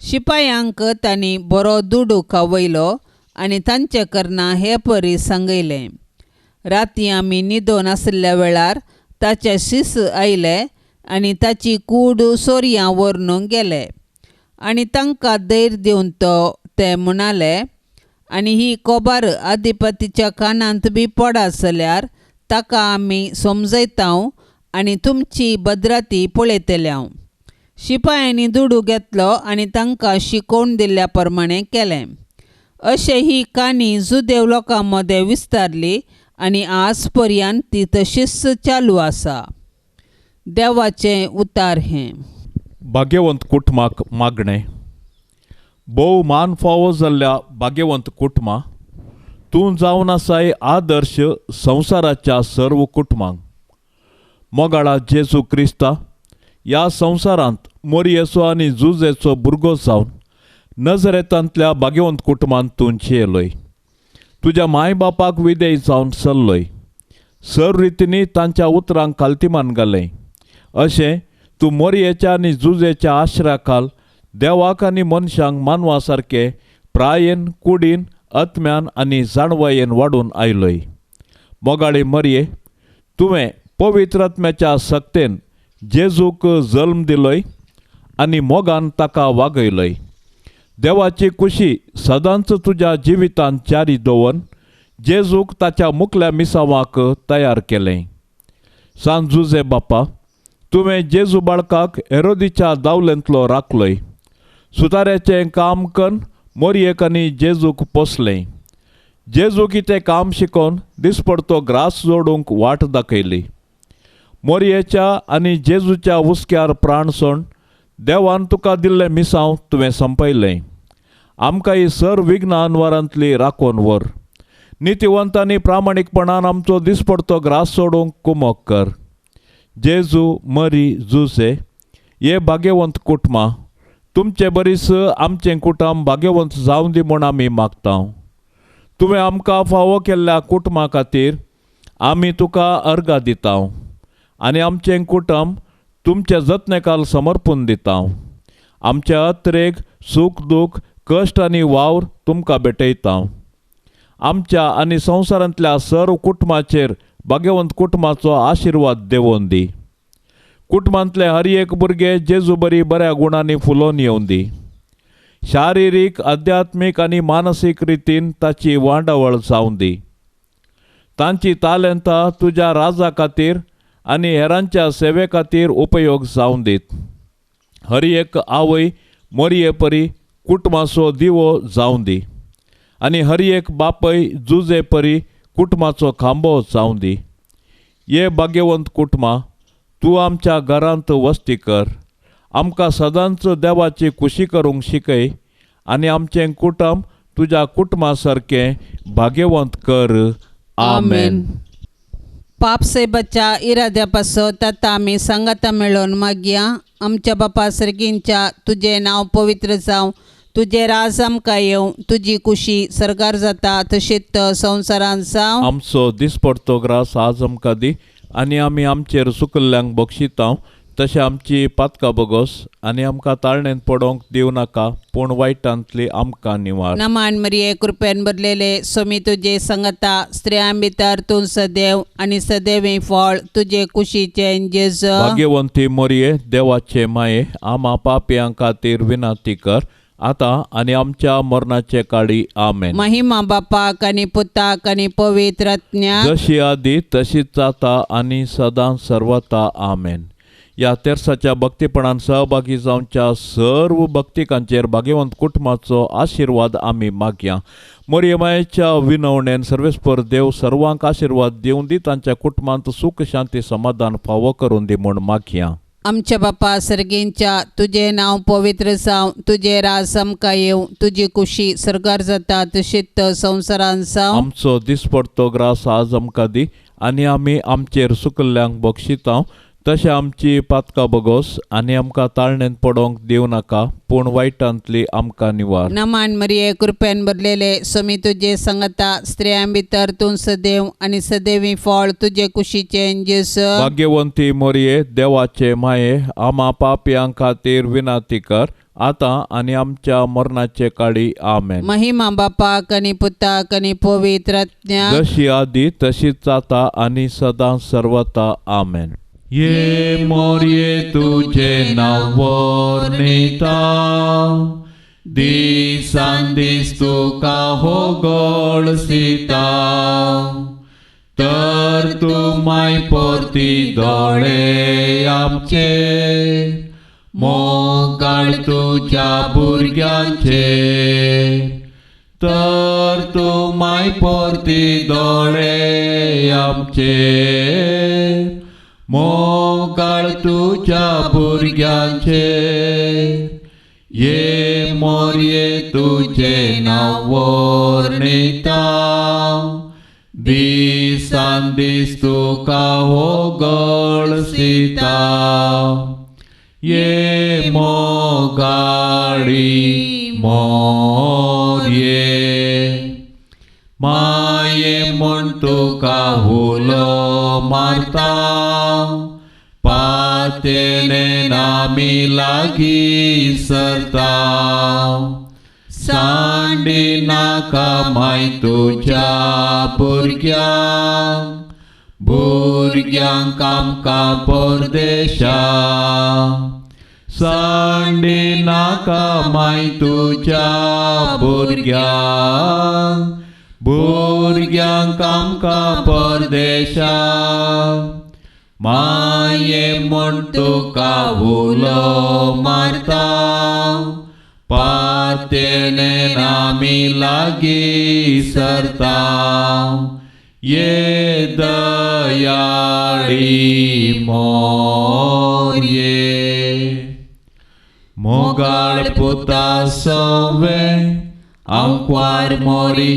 शिपायांक तांणी बरो दुडू खावयलो आनी तांचे करना हे परी सांगयलें. राती आमी न्हिदोन आसल्या वेळार ताचे शिस आयले आनी ताची कूड सोरयां व्हरून गेले आनी तांकां धैर्य दिवन ते म्हणाले, आनी ही कोबार अधिपतीच्या कानांत बी पडत जाल्यार ताका आमी समजयतांव आनी तुमची बद्राती पळयतल्यांव. शिपायांनी दुडू घेतलो आनी तांकां शिकोवन दिल्ल्या प्रमाणे केलें. अशें ही काणी जुदेव लोकां मदें विस्तारली आनी आज पर्यंत ती तशीच चालू आसा. देवाचें उतार हें. भाग्यवंत कुटुंबाक मागणें. भोव मान फावो जाल्ल्या भाग्यवंत कुटुंबा तूं जावन आसाय आदर्श संवसाराच्या सर्व कुटुंबांक. मोगाळा जेजू क्रिस्ता ह्या संवसारांत मोरयेचो आनी जुजेचो भुरगो जावन नजरेतांतल्या भाग्यवंत कुटुंबांत तूं येयलोय. तुज्या माय बापाक विधेय जावन चल्लोय. सर रितींनी तांच्या उतरांक खालतीमान घालें. अशें तूं मोरयेच्या आनी जुजेच्या आश्र्या खाल देवाक आनी मनशांक मानवा सारके प्रायेन कुडीन आत्म्यान आनी जाणवायेन वाडून आयलोय. मोगाळी मरये, तुवें पवित्र आत्म्याच्या सक्तेन जेजूक जल्म दिलोय आनी मोगान ताका वागयलोय. देवाची कुशी सदांच तुज्या जिवितांत जारी दवरून जेजूक ताच्या मुखल्या मिसावाक तयार केलें. सांत जुजे बापा, तुवें जेजू बाळकाक हेरोदीच्या दावलेंतलो राखलोय. सुताऱ्याचें काम करून मोरयेक आनी जेजूक पोसलें. जेजू कितें काम शिकोवन दिसपडतो ग्रास जोडूंक वाट दाखयली. मोरयेच्या आनी जेजूच्या हुस्क्यार प्राण सोड देवान तुका दिल्लें मिसांव तुवें संपयलें. आमकां ही सर विघ्नांवरांतली राखोवन व्हर. नितीवंत आनी प्रामाणीकपणान आमचो दिसपडतो ग्रास सोडूंक कुमोग कर. जेजू, मरी, जुसे हे भाग्यवंत कुटुंबां, तुमचे बरीस आमचें कुटुंब भाग्यवंत जावं दी म्हूण आमी मागतां. तुवें आमकां फावो केल्ल्या कुटुंबा खातीर आमी तुका अर्गां दितां आनी आमचें कुटुंब तुमचे जतनेकाल समर्पून दितां. आमच्या अत्रेक सूख दूख कश्ट आनी वावर तुमकां भेटयतां. आमच्या आनी संवसारांतल्या सर्व कुटुंबाचेर भाग्यवंत कुटुंबाचो आशिर्वाद देवोन दी. कुटुंबांतले हर एक भुरगे जेजू बरी बऱ्या गुणांनी फुलोवन येवं दी. शारिरीक, आध्यात्मीक आनी मानसीक रितीन ताची वांडावळ जावं दी. तांची तालंतां तुज्या राजा खातीर आनी हेरांच्या सेवे खातीर उपयोग जावं दीत. हर एक आवय मोरये परी कुटुंबाचो दिवो जावं दी आनी हर एक बापय जुजे परी कुटुंबाचो खांबो जावं दी. ये भाग्यवंत कुटुंबां, तूं आमच्या घरांत वस्ती कर. आमकां सदांच देवाची कुशी करूंक शिकय आनी आमचें कुटुंब तुज्या कुटुंबा सारकें भाग्यवंत कर. आमेन. पाप सेबाच्या इराद्या पासत आतां आमी सांगाता मेळोन मागया. आमच्या बापा सर्गींच्या, तुजें नांव पवित्र जावं, तुजें राज आमकां येवं, तुजी कुशी सरकार जाता तशीच संवसारांत जावं. आमचो दिसपडतो ग्रास आज आमकां दी आनी आमी आमचेर चुकल्ल्यांक बक्षितांव. तशें आमची पातकां बोगोस आनी आमकां ताळणेंत पडोवंक दिवं नाका, पूण वायटांतली आमकां निवार. नमान मरिये, कृपेन भरलेले, सोमी तुजे संगता, स्त्रियां भितर तूं सदैव आनी सदैवी फळ तुजे कुशीचें जेजू. भाग्यवंती मोरये, देवाचे माये, आमा पापयां खातीर विनाती कर, आतां आनी आमच्या मरणाचे काळी. आमेन. महिमा बापाक आनी पुताक आनी पवित्र आत्म्याक, जशी आदी तशीच जाता आनी सदां सर्वता. आमेन. ह्या तेर्साच्या भक्तीपणान सहभागी जावच्या सर्व भक्तिकांचेर भाग्यवंत कुटुंबाचो आशिर्वाद आमी मागया. मोरये मायेच्या विनवणेन सर्वेस्पर देव सर्वांक आशिर्वाद दिवं दी, तांच्या कुटुंबांत सुख शांती समाधान फावो करून दी म्हूण मागया. आमच्या बापा सर्गींच्या, तुजें नांव पवित्र जावं, तुजें राज आमकां येवं, तुजी कुशी सरकार जाता तशीच संवसारांत जावं. आमचो दिसपडतो ग्रास आज आमकां दी आनी आमी आमचेर चुकल्ल्यांक बक्षितांव. तशें आमची पातकां बोगोस आनी आमकां ताळणेंत पडोवंक दिवं नाका, पूण वायटांतली आमकां निवार. नमान मरिये, कृपेन भरलेले, सोमी तुजे संगता, स्त्रियां भितर तूं सदैव आनी सदैवी फळ तुजे कुशीचें जेजू. भाग्यवंती मोरये, देवाचे माये, आमा पापयां खातीर विनाती कर, आतां आनी आमच्या मरणाचे काळी. आमेन. महिमा बापाक आनी पुताक आनी पवित्र आत्म्याक, जशी आदी तशीच जाता आनी सदां सर्वता. आमेन. ये मोरये, तुझे नांव वर्णिता, दिसान दीस तुका होगळसिता, तर तूं माय परती दोळे आमचे, मोगाळ तुज्या भुरग्यांचे, तर तूं माय परती दोळे आमचे, मोगाळ तुज्या भुरग्यांचे. ये मोरये, तुझे नांव वर्णिता, दिसान दीस तुका होगळसिता, ये मोगाळी मोरये, माये म्हूण तुका हुलो मारता, पातेने ना आमी लागी सरता सांडी नाका माय तुझ्या भुरग्यांक आमकां परदेशा सांडी नाका माय तुझ्या भुरग्यांक आमकां परदेशा माये म्हूण तुका उलो मारता पातेणेन आमी लागी सरता ये दयाळी मोरये मोगाळ पुता सवे आंकवार मोरी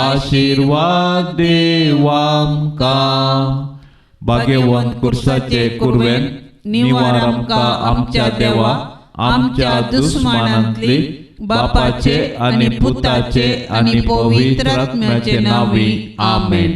आशीर्वाद देव आमकां भाग्यवंत कुर्साचे कुरवेन निवार आमकां आमच्या देवा आमच्या दुस्मानांतली बापाचे आनी पुताचे आनी पवित्र आत्म्याचे नांवी आमेन.